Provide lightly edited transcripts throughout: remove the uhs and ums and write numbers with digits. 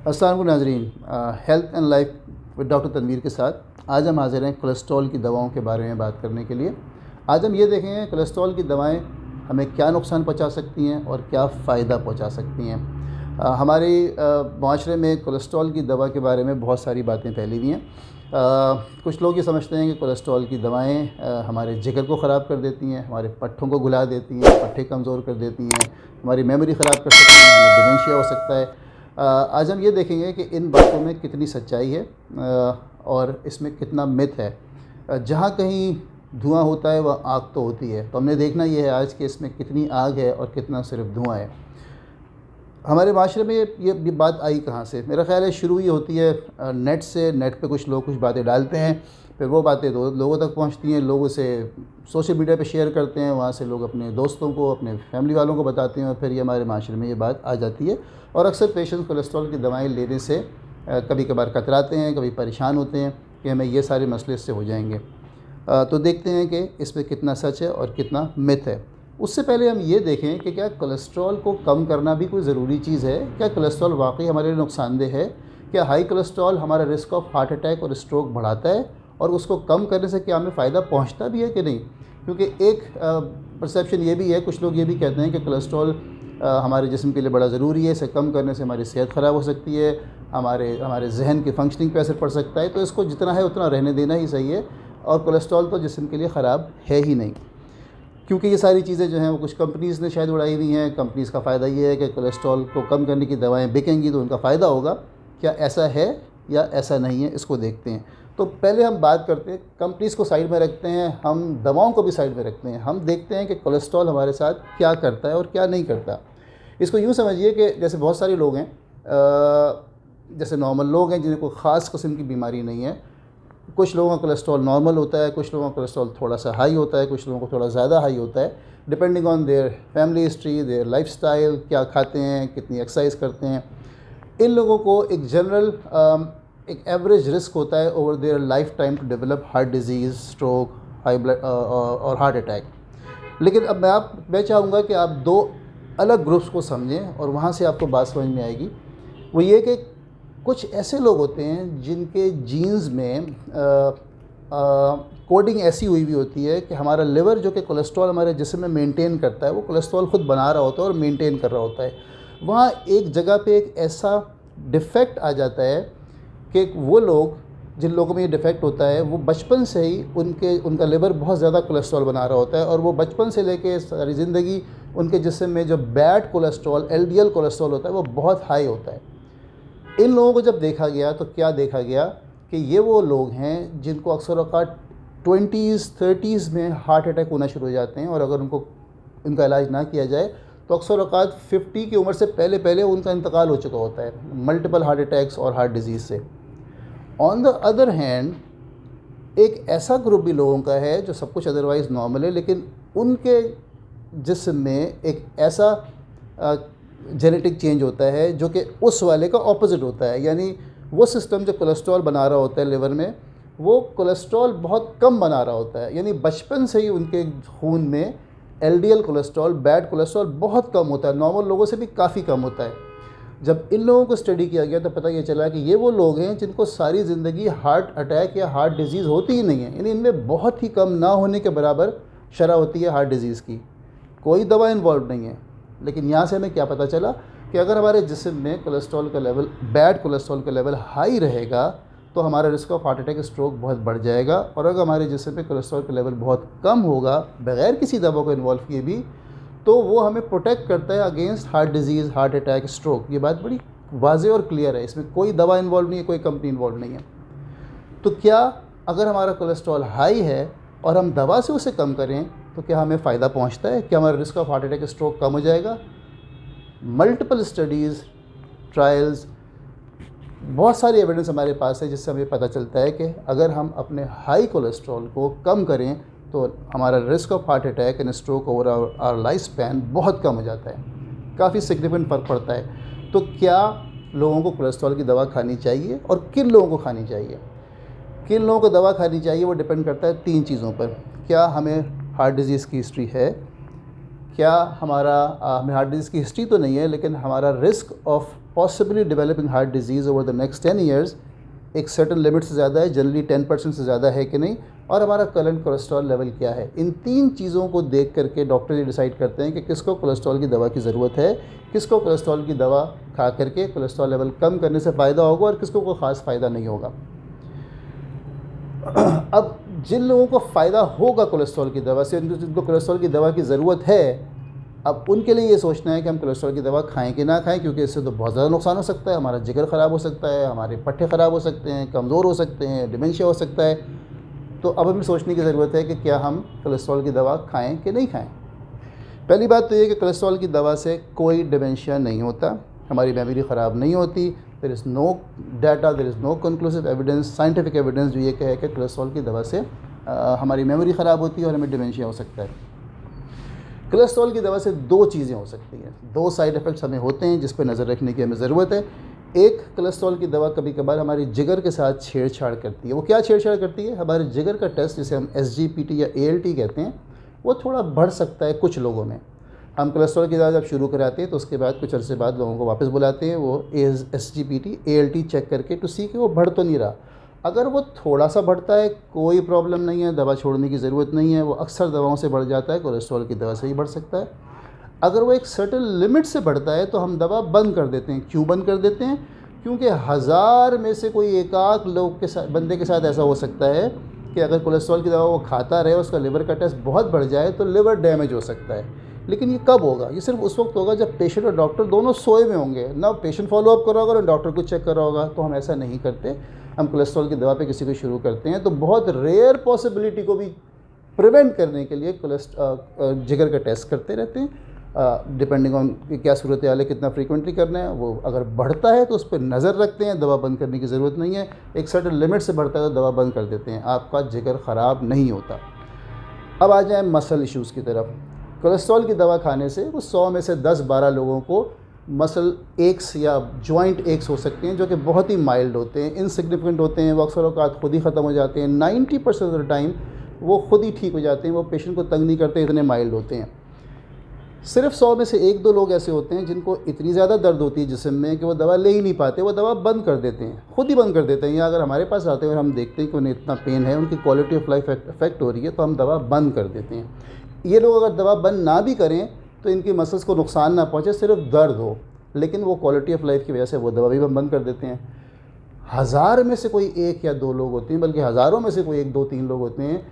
अस्सलाम वालेकुम नाज़रीन, health and life with doctor Tanveer के साथ आज हम हाज़िर हैं कोलेस्ट्रॉल की दवाओं के बारे में बात करने के लिए। आज हम ये देखेंगे कोलेस्ट्रॉल की दवाएं हमें क्या नुकसान पहुंचा सकती हैं और क्या फ़ायदा पहुंचा सकती हैं। हमारे माशरे में कोलेस्ट्रॉल की दवा के बारे में बहुत सारी बातें फैली हुई हैं। कुछ लोग ये समझते हैं कि कोलेस्ट्रॉल की दवाएं हमारे जिगर को ख़राब कर देती हैं, हमारे पट्ठों को घुला देती हैं, पट्ठे कमज़ोर कर देती हैं, हमारी मेमोरी ख़राब कर सकती हैं, हमें डिमेंशिया हो सकता है। आज हम ये देखेंगे कि इन बातों में कितनी सच्चाई है और इसमें कितना मिथ है। जहाँ कहीं धुआं होता है वह आग तो होती है, तो हमने देखना ये है आज कि इसमें कितनी आग है और कितना सिर्फ धुआं है। हमारे माशरे में ये बात आई कहाँ से? मेरा ख़्याल है शुरू ये होती है नेट से। नेट पे कुछ लोग कुछ बातें डालते हैं, फिर वो बातें लोगों तक पहुँचती हैं, लोग उसे सोशल मीडिया पे शेयर करते हैं, वहाँ से लोग अपने दोस्तों को, अपने फैमिली वालों को बताते हैं और फिर ये हमारे माशरे में ये बात आ जाती है। और अक्सर पेशेंट्स कोलेस्ट्रॉल की दवाएं लेने से कभी कभार कतराते हैं, कभी परेशान होते हैं कि हमें ये सारे मसले इससे हो जाएंगे। तो देखते हैं कि इसमें कितना सच है और कितना मिथ है। उससे पहले हम ये देखें कि क्या कोलेस्ट्रॉल को कम करना भी कोई ज़रूरी चीज़ है? क्या कोलेस्ट्रॉल वाकई हमारे लिए नुकसानदेह है? क्या हाई कोलेस्ट्रॉल हमारा रिस्क ऑफ हार्ट अटैक और स्ट्रोक बढ़ाता है? और उसको कम करने से क्या हमें फ़ायदा पहुंचता भी है कि नहीं? क्योंकि एक परसेप्शन ये भी है, कुछ लोग ये भी कहते हैं कि कोलेस्ट्रॉल हमारे जिस्म के लिए बड़ा ज़रूरी है, इसे कम करने से हमारी सेहत ख़राब हो सकती है, हमारे जहन की फंक्शनिंग पर असर पड़ सकता है, तो इसको जितना है उतना रहने देना ही सही है। और कोलेस्ट्रॉल तो जिस्म के लिए ख़राब है ही नहीं, क्योंकि ये सारी चीज़ें जो हैं वो कुछ कंपनीज़ ने शायद उड़ाई हुई हैं। कंपनीज़ का फ़ायदा ये है कि कोलेस्ट्रॉल को कम करने की दवाएं बिकेंगी तो उनका फ़ायदा होगा। क्या ऐसा है या ऐसा नहीं है, इसको देखते हैं। तो पहले हम बात करते हैं, कंपनीज़ को साइड में रखते हैं, हम दवाओं को भी साइड में रखते हैं। हम देखते हैं कि कोलेस्ट्रॉल हमारे साथ क्या करता है और क्या नहीं करता। इसको यूँ समझिए कि जैसे बहुत सारे लोग हैं, जैसे नॉर्मल लोग हैं जिन्हें कोई ख़ास किस्म की बीमारी नहीं है। कुछ लोगों का कोलेस्ट्रॉल नॉर्मल होता है, कुछ लोगों का कोलेस्ट्रॉल थोड़ा सा हाई होता है, कुछ लोगों को थोड़ा ज़्यादा हाई होता है, depending on their family history, there lifestyle, क्या खाते हैं, कितनी एक्सरसाइज करते हैं। इन लोगों को एक जनरल एक एवरेज रिस्क होता है over there life time to develop heart disease, stroke, high blood और हार्ट अटैक। लेकिन अब मैं चाहूँगा कि आप दो अलग ग्रुप्स को समझें और वहाँ से आपको बात समझ में आएगी। वो ये कि कुछ ऐसे लोग होते हैं जिनके जीन्स में कोडिंग ऐसी हुई होती है कि हमारा लिवर जो कि कोलेस्ट्रॉल हमारे जिस्म में मेंटेन करता है, वो कोलेस्ट्रॉल ख़ुद बना रहा होता है और मेंटेन कर रहा होता है। वहाँ एक जगह पे एक ऐसा डिफ़ेक्ट आ जाता है कि वो लोग, जिन लोगों में ये डिफ़ेक्ट होता है, वो बचपन से ही उनका लिवर बहुत ज़्यादा कोलेस्ट्रॉल बना रहा होता है और वो बचपन से लेके सारी ज़िंदगी उनके जिस्म में जो बैड कोलेस्ट्रॉल, LDL कोलेस्ट्रॉल होता है, वो बहुत हाई होता है। इन लोगों को जब देखा गया तो क्या देखा गया कि ये वो लोग हैं जिनको अक्सर औक़ात 20s 30s में हार्ट अटैक होना शुरू हो जाते हैं और अगर उनका इलाज ना किया जाए तो अक्सर औक़ात 50 की उम्र से पहले पहले उनका इंतकाल हो चुका होता है, मल्टीपल हार्ट अटैक्स और हार्ट डिजीज़ से। ऑन द अदर हैंड एक ऐसा ग्रुप भी लोगों का है जो सब कुछ अदरवाइज़ नॉर्मल है, लेकिन उनके जिस्म में एक ऐसा जेनेटिक चेंज होता है जो कि उस वाले का ऑपोजिट होता है। यानी वो सिस्टम जो कोलेस्ट्रॉल बना रहा होता है लिवर में, वो कोलेस्ट्रॉल बहुत कम बना रहा होता है। यानी बचपन से ही उनके खून में LDL कोलेस्ट्रॉल, बैड कोलेस्ट्रॉल बहुत कम होता है, नॉर्मल लोगों से भी काफ़ी कम होता है। जब इन लोगों को स्टडी किया गया तो पता ये चला कि ये वो लोग हैं जिनको सारी ज़िंदगी हार्ट अटैक या हार्ट डिजीज़ होती ही नहीं है। यानी इनमें बहुत ही कम ना होने के बराबर शरह होती है हार्ट डिजीज़ की, कोई दवा इन्वॉल्व नहीं है। लेकिन यहाँ से हमें क्या पता चला कि अगर हमारे जिस्म में कोलेस्ट्रॉल का लेवल, बैड कोलेस्ट्रॉल का लेवल हाई रहेगा तो हमारा risk of heart attack, stroke बहुत बढ़ जाएगा। और अगर हमारे जिस्म में कोलेस्ट्रॉल का लेवल बहुत कम होगा बग़ैर किसी दवा को इन्वॉल्व किए भी, तो वो हमें प्रोटेक्ट करता है against heart disease, heart attack, stroke. ये बात बड़ी वाज़ेह और क्लियर है, इसमें कोई दवा इन्वॉल्व नहीं है, कोई कंपनी इन्वॉल्व नहीं है। तो क्या अगर हमारा कोलेस्ट्रॉल हाई है और हम दवा से उसे कम करें तो क्या हमें फ़ायदा पहुंचता है? क्या हमारा risk of heart attack, stroke कम हो जाएगा? मल्टीपल स्टडीज़, ट्रायल्स, बहुत सारी एविडेंस हमारे पास है जिससे हमें पता चलता है कि अगर हम अपने हाई कोलेस्ट्रॉल को कम करें तो हमारा risk of heart attack and stroke over our life span बहुत कम हो जाता है, काफ़ी सिग्निफिकेंट फ़र्क पड़ता है। तो क्या लोगों को कोलेस्ट्रॉल की दवा खानी चाहिए और किन लोगों को खानी चाहिए? किन लोगों को दवा खानी चाहिए वो डिपेंड करता है 3 चीज़ों पर। क्या हमें हार्ट डिजीज़ की हिस्ट्री है, क्या हमें हार्ट डिजीज़ की हिस्ट्री तो नहीं है, लेकिन हमारा risk of possibly developing heart disease over the next 10 years एक सर्टन लिमिट से ज़्यादा है, जनरली 10% से ज़्यादा है कि नहीं, और हमारा करंट कोलेस्ट्रॉल लेवल क्या है। इन 3 चीज़ों को देख करके डॉक्टर ये डिसाइड करते हैं कि किसको कोलेस्ट्रॉल की दवा की ज़रूरत है, किसको कोलेस्ट्रॉल की दवा खा करके कोलेस्ट्रॉल लेवल कम करने से फ़ायदा होगा और किसको कोई ख़ास फ़ायदा नहीं होगा। अब जिन लोगों को फ़ायदा होगा कोलेस्ट्रॉल की दवा से, जिनको कोलेस्ट्रॉल की दवा की ज़रूरत है, अब उनके लिए ये सोचना है कि हम कोलेस्ट्रॉल की दवा खाएं कि ना खाएं, क्योंकि इससे तो बहुत ज़्यादा नुकसान हो सकता है। हमारा जिगर ख़राब हो सकता है, हमारे पट्टे ख़राब हो सकते हैं, कमज़ोर हो सकते हैं, डिमेंशिया हो सकता है। तो अब हमें सोचने की ज़रूरत है कि क्या हम कोलेस्ट्रॉल की दवा खाएं कि नहीं खाएं। पहली बात तो ये कि कोलेस्ट्रॉल की दवा से कोई डिमेंशिया नहीं होता, हमारी मेमोरी ख़राब नहीं होती। There is no data, there is no conclusive evidence, scientific evidence जो ये कहे कि कोलेस्ट्रॉल की दवा से हमारी मेमोरी ख़राब होती है और हमें डिमेंशिया हो सकता है। कोलेस्ट्रॉल की दवा से 2 चीज़ें हो सकती हैं, 2 साइड इफ़ेक्ट्स हमें होते हैं जिस पर नज़र रखने की हमें ज़रूरत है। एक, कोलेस्ट्रॉल की दवा कभी कभार हमारी जिगर के साथ छेड़छाड़ करती है। वो क्या छेड़छाड़ करती है? हमारे जिगर का टेस्ट, जिसे हम SGPT या ALT कहते हैं, वो थोड़ा बढ़ सकता है कुछ लोगों में। हम कोलेस्ट्रॉल की दवा जब शुरू कराते हैं तो उसके बाद कुछ अर्से बाद लोगों को वापस बुलाते हैं, वो SGPT ALT चेक करके टू सी कि वो बढ़ तो नहीं रहा। अगर वो थोड़ा सा बढ़ता है कोई प्रॉब्लम नहीं है, दवा छोड़ने की ज़रूरत नहीं है। वो अक्सर दवाओं से बढ़ जाता है, कोलेस्ट्रॉल की दवा से ही बढ़ सकता है। अगर वो एक सर्टेन लिमिट से बढ़ता है तो हम दवा बंद कर देते हैं। क्यों बंद कर देते हैं? क्योंकि 1000 में से कोई एक आध लोग के साथ, बंदे के साथ ऐसा हो सकता है कि अगर कोलेस्ट्रॉल की दवा वो खाता रहे, उसका लिवर का टेस्ट बहुत बढ़ जाए तो लिवर डैमेज हो सकता है। लेकिन ये कब होगा? ये सिर्फ उस वक्त होगा जब पेशेंट और डॉक्टर दोनों सोए में होंगे, ना पेशेंट फॉलोअप कर रहा होगा ना डॉक्टर को चेक कर रहा होगा। तो हम ऐसा नहीं करते। हम कोलेस्ट्रॉल की दवा पे किसी को शुरू करते हैं तो बहुत रेयर पॉसिबिलिटी को भी प्रिवेंट करने के लिए जिगर का टेस्ट करते रहते हैं, डिपेंडिंग ऑन क्या सूरत हाल है, कितना फ्रीक्वेंटली करना है। वो अगर बढ़ता है तो उस पर नज़र रखते हैं, दवा बंद करने की ज़रूरत नहीं है। एक सर्टेन लिमिट से बढ़ता है तो दवा बंद कर देते हैं, आपका जिगर ख़राब नहीं होता। अब आ जाए मसल इश्यूज़ की तरफ। कोलेस्ट्रॉल की दवा खाने से वो 100 में से 10-12 लोगों को मसल एक्स या जॉइंट एक्स हो सकते हैं, जो कि बहुत ही माइल्ड होते हैं, इनसिग्निफिकेंट होते हैं। वो अक्सर औक़ात खुद ही ख़त्म हो जाते हैं। 90% ऑफ द टाइम वो खुद ही ठीक हो जाते हैं, वो पेशेंट को तंग नहीं करते, इतने माइल्ड होते हैं। सिर्फ 100 में से 1-2 लोग ऐसे होते हैं जिनको इतनी ज़्यादा दर्द होती है जिस्म में कि वो दवा ले ही नहीं पाते, वो दवा बंद कर देते हैं, खुद ही बंद कर देते हैं। या अगर हमारे पास आते हैं और हम देखते हैं कि उन्हें इतना पेन है, उनकी क्वालिटी ऑफ लाइफ इफेक्ट हो रही है, तो हम दवा बंद कर देते हैं। ये लोग अगर दवा बंद ना भी करें तो इनकी मसल्स को नुकसान ना पहुँचे, सिर्फ दर्द हो, लेकिन वो क्वालिटी ऑफ लाइफ की वजह से वो दवा भी हम बंद कर देते हैं। 1000 में से कोई 1 या 2 लोग होते हैं, बल्कि हज़ारों में से कोई 1, 2, 3 लोग होते हैं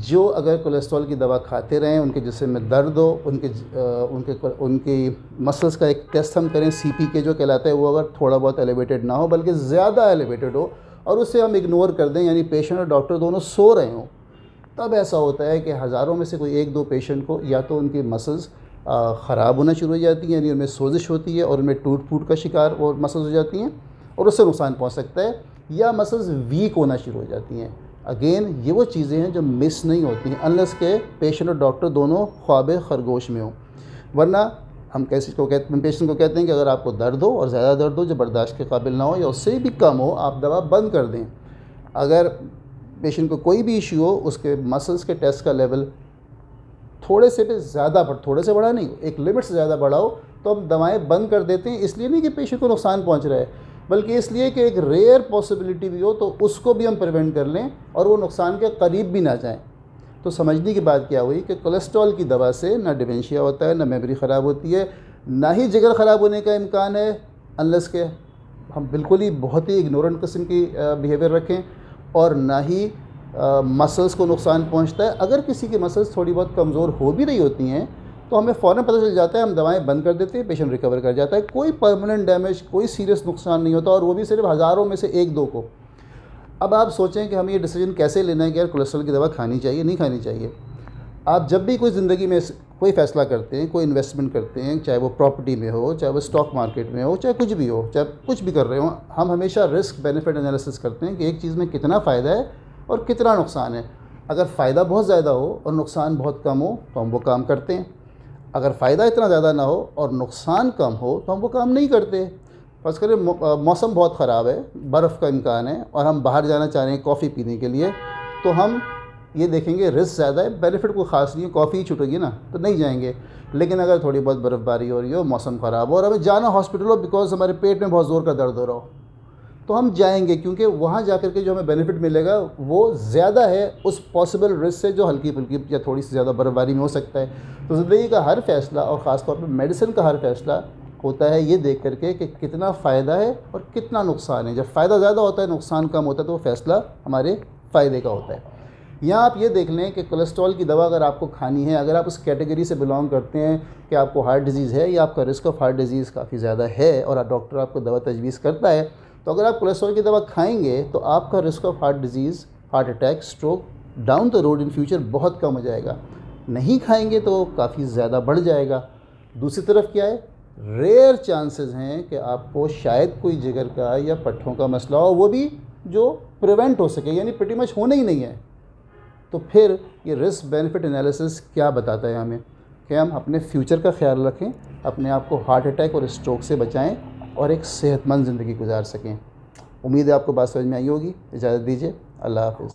जो अगर कोलेस्ट्रॉल की दवा खाते रहें, उनके जिस्म में दर्द हो, उनकी मसल्स का एक टेस्ट हम करें CPK जो कहलाता है, वो अगर थोड़ा बहुत एलिवेटेड ना हो बल्कि ज़्यादा एलिवेटेड हो और उससे हम इग्नोर कर दें, यानी पेशेंट और डॉक्टर दोनों सो रहे हों, तब ऐसा होता है कि हज़ारों में से कोई 1-2 पेशेंट को या तो उनकी मसल्स ख़राब होना शुरू हो जाती हैं, यानी उनमें सोजिश होती है और उनमें टूट फूट का शिकार और मसल्स हो जाती हैं और उससे नुकसान पहुंच सकता है, या मसल्स वीक होना शुरू हो जाती हैं। अगेन ये वो चीज़ें हैं जो मिस नहीं होती हैं अनलेस के पेशेंट और डॉक्टर दोनों ख्वाब खरगोश में हो। वरना हम पेशेंट को कहते हैं कि अगर आपको दर्द हो और ज़्यादा दर्द हो जो बर्दाश्त के काबिल ना हो या उससे भी कम हो, आप दवा बंद कर दें। अगर पेशेंट को कोई भी इशू हो, उसके मसल्स के टेस्ट का लेवल थोड़े से बढ़ा नहीं, एक लिमिट से ज़्यादा बढ़ा हो, तो हम दवाएं बंद कर देते हैं। इसलिए नहीं कि पेशेंट को नुकसान पहुंच रहा है, बल्कि इसलिए कि एक रेयर पॉसिबिलिटी भी हो तो उसको भी हम प्रिवेंट कर लें और वो नुकसान के करीब भी ना जाएं। तो समझने की बात क्या हुई कि कोलेस्ट्रॉल की दवा से ना डिमेंशिया होता है, ना मेमोरी ख़राब होती है, ना ही जिगर ख़राब होने का इम्कान है, अनलेस के हम बिल्कुल ही बहुत ही इग्नोरेंट किस्म की बिहेवियर रखें, और ना ही मसल्स को नुकसान पहुंचता है। अगर किसी की मसल्स थोड़ी बहुत कमज़ोर हो भी रही होती हैं तो हमें फ़ौरन पता चल जाता है, हम दवाएं बंद कर देते हैं, पेशेंट रिकवर कर जाता है, कोई परमानेंट डैमेज, कोई सीरियस नुकसान नहीं होता, और वो भी सिर्फ हज़ारों में से 1-2 को। अब आप सोचें कि हमें ये डिसीजन कैसे लेना है कि यार कोलेस्ट्रॉल की दवा खानी चाहिए नहीं खानी चाहिए। आप जब भी कोई ज़िंदगी में कोई फ़ैसला करते हैं, कोई इन्वेस्टमेंट करते हैं, चाहे वो प्रॉपर्टी में हो, चाहे वो स्टॉक मार्केट में हो, चाहे कुछ भी हो, चाहे कुछ भी कर रहे हो, हम हमेशा रिस्क बेनिफिट एनालिसिस करते हैं कि एक चीज़ में कितना फ़ायदा है और कितना नुकसान है। अगर फ़ायदा बहुत ज़्यादा हो और नुकसान बहुत कम हो तो हम वो काम करते हैं। अगर फ़ायदा इतना ज़्यादा ना हो और नुकसान कम हो तो हम वो काम नहीं करते। फर्ज़ करें मौसम बहुत ख़राब है, बर्फ़ का इम्कान है और हम बाहर जाना चाह रहे हैं कॉफ़ी पीने के लिए, तो हम ये देखेंगे रिस्क ज़्यादा है, बेनिफिट कोई ख़ास नहीं है, कॉफ़ी ही छूटेगी ना तो नहीं जाएंगे। लेकिन अगर थोड़ी बहुत बर्फ़बारी हो रही हो, मौसम ख़राब हो और हमें जाना हॉस्पिटल हो बिकॉज़ हमारे पेट में बहुत ज़ोर का दर्द हो रहा हो, तो हम जाएंगे, क्योंकि वहाँ जाकर के जो हमें बेनिफिट मिलेगा वो ज़्यादा है उस पॉसिबल रिस्क से जो हल्की फुल्की या थोड़ी सी ज़्यादा बर्फ़बारी में हो सकता है। तो ज़िंदगी का हर फ़ैसला और ख़ास तौर पर मेडिसिन का हर फ़ैसला होता है ये देख करके कि कितना फ़ायदा है और कितना नुकसान है। जब फ़ायदा ज़्यादा होता है, नुकसान कम होता है, तो वो फ़ैसला हमारे फ़ायदे का होता है। यहाँ आप ये देख लें कि कोलेस्ट्रॉल की दवा अगर आपको खानी है, अगर आप उस कैटेगरी से बिलोंग करते हैं कि आपको हार्ट डिज़ीज़ है या आपका रिस्क ऑफ हार्ट डिज़ीज़ काफ़ी ज़्यादा है और डॉक्टर आपको दवा तजवीज़ करता है, तो अगर आप कोलेस्ट्रॉल की दवा खाएंगे तो आपका risk of heart disease, heart attack, stroke down the road in future बहुत कम हो जाएगा। नहीं खाएंगे तो काफ़ी ज़्यादा बढ़ जाएगा। दूसरी तरफ क्या है, रेयर चांसेस हैं कि आपको शायद कोई जिगर का या पट्ठों का मसला हो, वो भी जो प्रिवेंट हो सके, यानी प्रीटी मच होना ही नहीं है। तो फिर ये रिस्क बेनिफिट एनालिसिस क्या बताता है हमें कि हम अपने फ्यूचर का ख्याल रखें, अपने आप को हार्ट अटैक और स्ट्रोक से बचाएं और एक सेहतमंद ज़िंदगी गुजार सकें। उम्मीद है आपको बात समझ में आई होगी। इजाज़त दीजिए, अल्लाह हाफ़िज़।